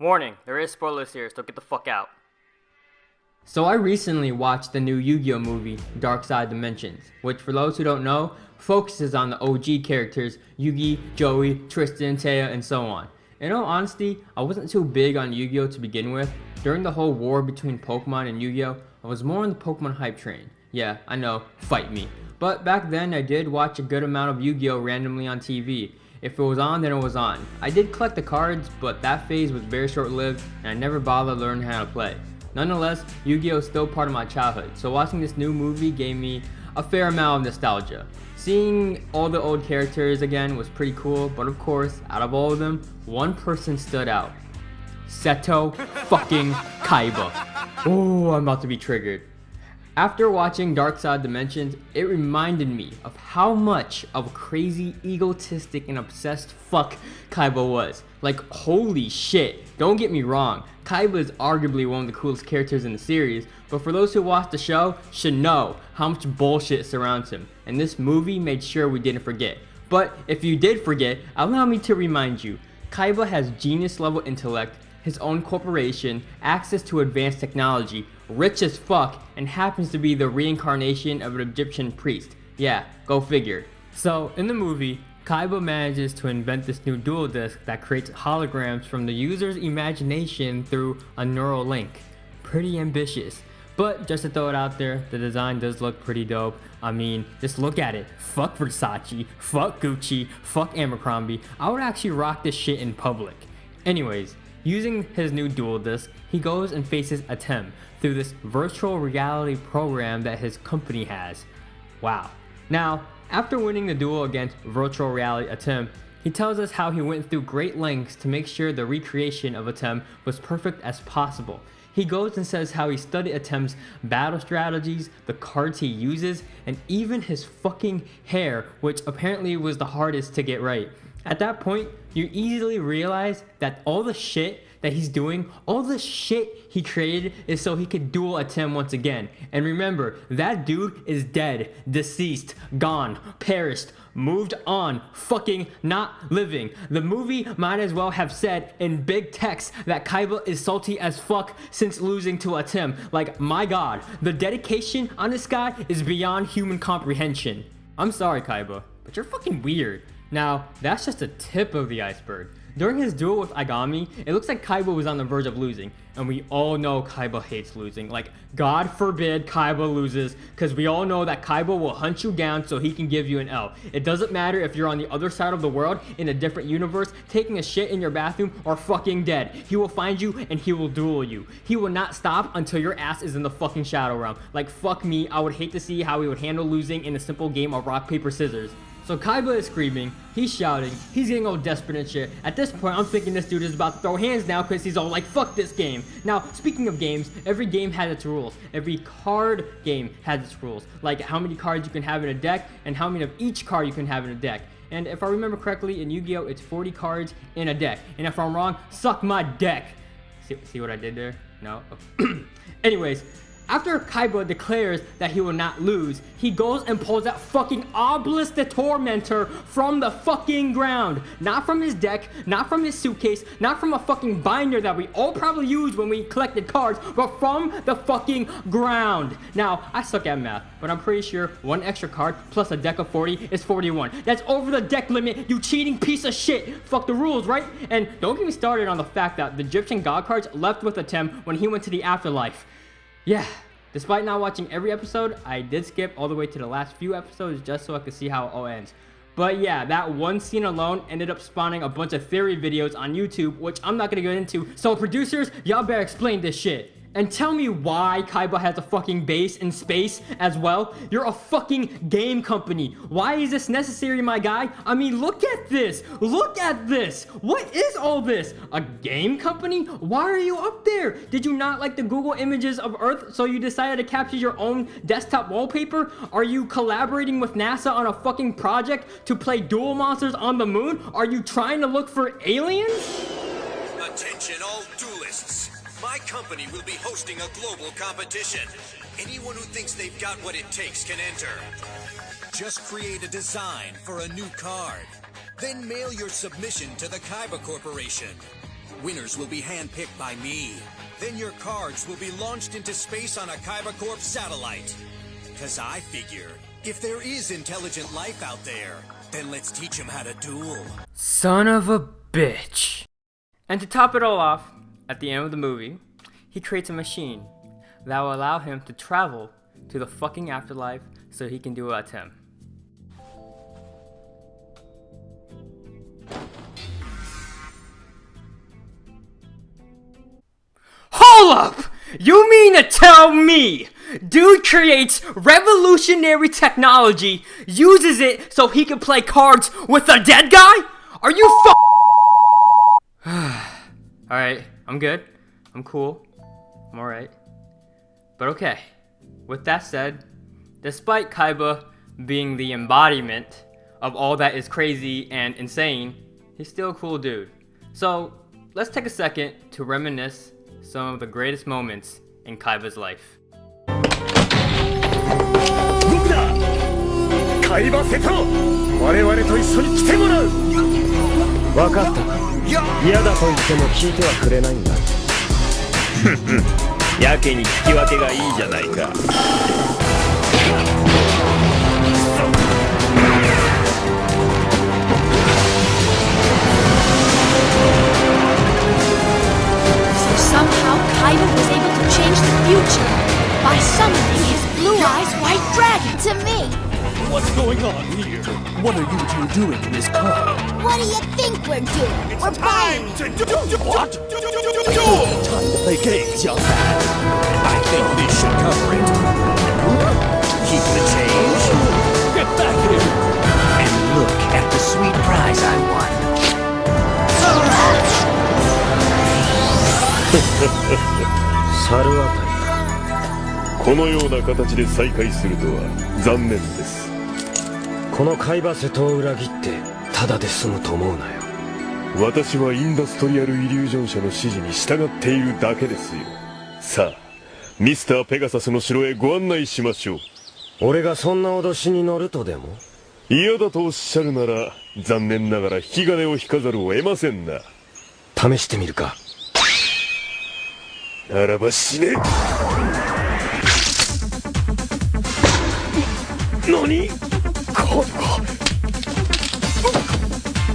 Warning, there is spoilers here, so get the fuck out. So I recently watched the new Yu-Gi-Oh movie, Dark Side Dimensions, which for those who don't know, focuses on the OG characters Yugi, Joey, Tristan, Taya, and so on. In all honesty, I wasn't too big on Yu-Gi-Oh to begin with. During the whole war between Pokemon and Yu-Gi-Oh, I was more on the Pokemon hype train. Yeah, I know, fight me. But back then I did watch a good amount of Yu-Gi-Oh randomly on TV. If it was on, then it was on. I did collect the cards, but that phase was very short-lived and I never bothered learning how to play. Nonetheless, Yu-Gi-Oh is still part of my childhood, so watching this new movie gave me a fair amount of nostalgia. Seeing all the old characters again was pretty cool, but of course, out of all of them, one person stood out. SETO fucking KAIBA. Oh, I'm about to be triggered. After watching Dark Side Dimensions, it reminded me of how much of a crazy, egotistic, and obsessed fuck Kaiba was. Like, holy shit. Don't get me wrong, Kaiba is arguably one of the coolest characters in the series, but for those who watch the show, should know how much bullshit surrounds him, and this movie made sure we didn't forget. But if you did forget, allow me to remind you, Kaiba has genius level intellect, his own corporation, access to advanced technology, rich as fuck, and happens to be the reincarnation of an Egyptian priest. Yeah, go figure. So, in the movie, Kaiba manages to invent this new dual disc that creates holograms from the user's imagination through a neural link. Pretty ambitious. But just to throw it out there, the design does look pretty dope. I mean, just look at it. Fuck Versace, fuck Gucci, fuck Abercrombie. I would actually rock this shit in public. Anyways, using his new dual disc, he goes and faces Atem through this virtual reality program that his company has. Wow. Now, after winning the duel against virtual reality Atem, he tells us how he went through great lengths to make sure the recreation of Atem was perfect as possible. He goes and says how he studied Atem's battle strategies, the cards he uses, and even his fucking hair, which apparently was the hardest to get right. At that point, you easily realize that all the shit that he's doing, all the shit he created is so he could duel Atem once again. And remember, that dude is dead, deceased, gone, perished, moved on, fucking not living. The movie might as well have said in big text that Kaiba is salty as fuck since losing to Atem. Like, my god, the dedication on this guy is beyond human comprehension. I'm sorry, Kaiba, but you're fucking weird. Now, that's just the tip of the iceberg. During his duel with Agami, it looks like Kaiba was on the verge of losing, and we all know Kaiba hates losing. Like, God forbid Kaiba loses, because we all know that Kaiba will hunt you down so he can give you an L. It doesn't matter if you're on the other side of the world, in a different universe, taking a shit in your bathroom, or fucking dead. He will find you and he will duel you. He will not stop until your ass is in the fucking Shadow Realm. Like, fuck me, I would hate to see how he would handle losing in a simple game of rock, paper, scissors. So Kaiba is screaming, he's shouting, he's getting all desperate and shit. At this point, I'm thinking this dude is about to throw hands now because he's all like, fuck this game. Now, speaking of games, every game has its rules. Every card game has its rules. Like how many cards you can have in a deck and how many of each card you can have in a deck. And if I remember correctly, in Yu-Gi-Oh, it's 40 cards in a deck. And if I'm wrong, suck my deck. See what I did there? No? Anyways, after Kaiba declares that he will not lose, he goes and pulls that fucking Obelisk the Tormentor from the fucking ground. Not from his deck, not from his suitcase, not from a fucking binder that we all probably used when we collected cards, but from the fucking ground. Now, I suck at math, but I'm pretty sure one extra card plus a deck of 40 is 41. That's over the deck limit, you cheating piece of shit. Fuck the rules, right? And don't get me started on the fact that the Egyptian god cards left with Atem when he went to the afterlife. Yeah, despite not watching every episode, I did skip all the way to the last few episodes just so I could see how it all ends. But yeah, that one scene alone ended up spawning a bunch of theory videos on YouTube, which I'm not gonna get into. So producers, y'all better explain this shit. And tell me why Kaiba has a fucking base in space as well. You're a fucking game company. Why is this necessary, my guy? I mean, look at this. Look at this. What is all this? A game company? Why are you up there? Did you not like the Google images of Earth, so you decided to capture your own desktop wallpaper? Are you collaborating with NASA on a fucking project to play Duel Monsters on the moon? Are you trying to look for aliens? Attention all duelists. My company will be hosting a global competition. Anyone who thinks they've got what it takes can enter. Just create a design for a new card. Then mail your submission to the Kaiba Corporation. Winners will be handpicked by me. Then your cards will be launched into space on a Kaiba Corp satellite. Cause I figure, if there is intelligent life out there, then let's teach them how to duel. Son of a bitch. And to top it all off, at the end of the movie, he creates a machine that will allow him to travel to the fucking afterlife so he can duel at him. Hold up! You mean to tell me dude creates revolutionary technology, uses it so he can play cards with a dead guy? Are you Alright, I'm good. I'm cool. I'm alright. But okay, with that said, despite Kaiba being the embodiment of all that is crazy and insane, he's still a cool dude. So let's take a second to reminisce some of the greatest moments in Kaiba's life. 僕だ海馬瀬戸我々と一緒に来てもらう分かったか嫌だと言っても聞いてはくれないんだふふやけに聞き分けがいいじゃないか Somehow, Kaiba was able to change the future by summoning his blue-eyes white dragon to me. What's going on here? What are you two doing in this car? What do you think we're doing? We're buying it. What? Time to play games, young man. I think this should cover it. Keep the change. Get back here. And look at the sweet prize I won. 猿あたりだこのような形で再会するとは残念ですこの海馬瀬戸を裏切ってただで済むと思うなよ私はインダストリアルイリュージョン社の指示に従っているだけですよさあミスターペガサスの城へご案内しましょう俺がそんな脅しに乗るとでも嫌だとおっしゃるなら残念ながら引き金を引かざるを得ませんな試してみるかならば死ね何カードが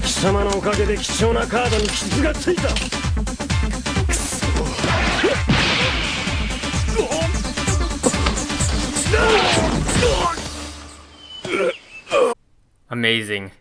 貴様のおかげで貴重なカードに傷がついたくそ Amazing.